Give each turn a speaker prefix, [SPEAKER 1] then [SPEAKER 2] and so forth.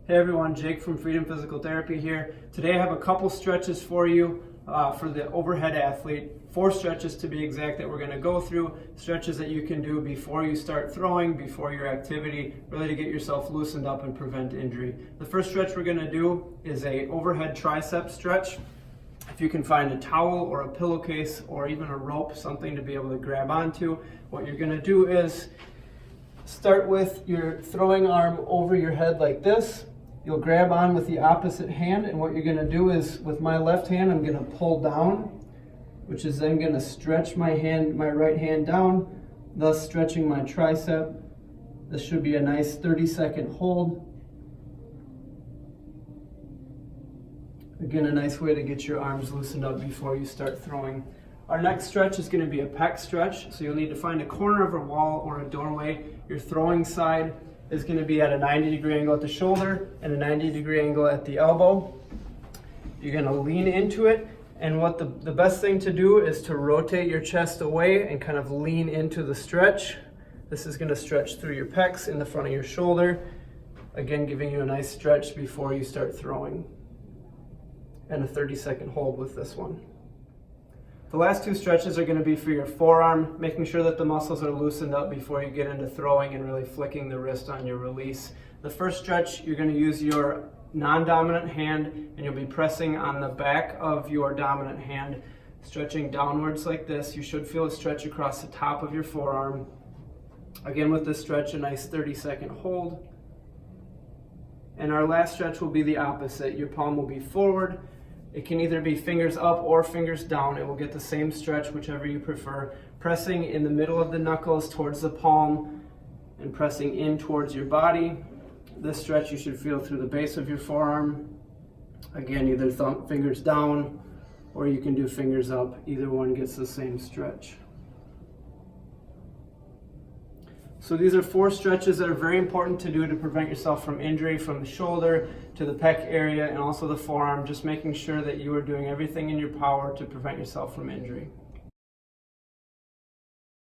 [SPEAKER 1] Hey everyone, Jake from Freedom Physical Therapy here. Today I have a couple stretches for you for the overhead athlete. 4 stretches to be exact that we're going to go through. Stretches that you can do before you start throwing, before your activity, really to get yourself loosened up and prevent injury. The first stretch we're going to do is a overhead tricep stretch. If you can find a towel or a pillowcase or even a rope, something to be able to grab onto, what you're going to do is start with your throwing arm over your head like this. You'll grab on with the opposite hand, and what you're going to do is with my left hand I'm going to pull down, which is then going to stretch my right hand down, thus stretching my tricep. This should be a nice 30-second hold. Again, a nice way to get your arms loosened up before you start throwing. Our next stretch is going to be a pec stretch, so you'll need to find a corner of a wall or a doorway. Your throwing side is going to be at a 90-degree angle at the shoulder and a 90-degree angle at the elbow. You're going to lean into it, and what the best thing to do is to rotate your chest away and kind of lean into the stretch. This is going to stretch through your pecs in the front of your shoulder, again giving you a nice stretch before you start throwing. And a 30-second hold with this one. The last 2 stretches are going to be for your forearm, making sure that the muscles are loosened up before you get into throwing and really flicking the wrist on your release. The first stretch, you're going to use your non-dominant hand and you'll be pressing on the back of your dominant hand, stretching downwards like this. You should feel a stretch across the top of your forearm. Again, with this stretch, a nice 30-second hold. And our last stretch will be the opposite. Your palm will be forward. It can either be fingers up or fingers down. It will get the same stretch, whichever you prefer. Pressing in the middle of the knuckles towards the palm and pressing in towards your body. This stretch you should feel through the base of your forearm. Again, either fingers down or you can do fingers up. Either one gets the same stretch. So these are 4 stretches that are very important to do to prevent yourself from injury from the shoulder to the pec area and also the forearm, just making sure that you are doing everything in your power to prevent yourself from injury.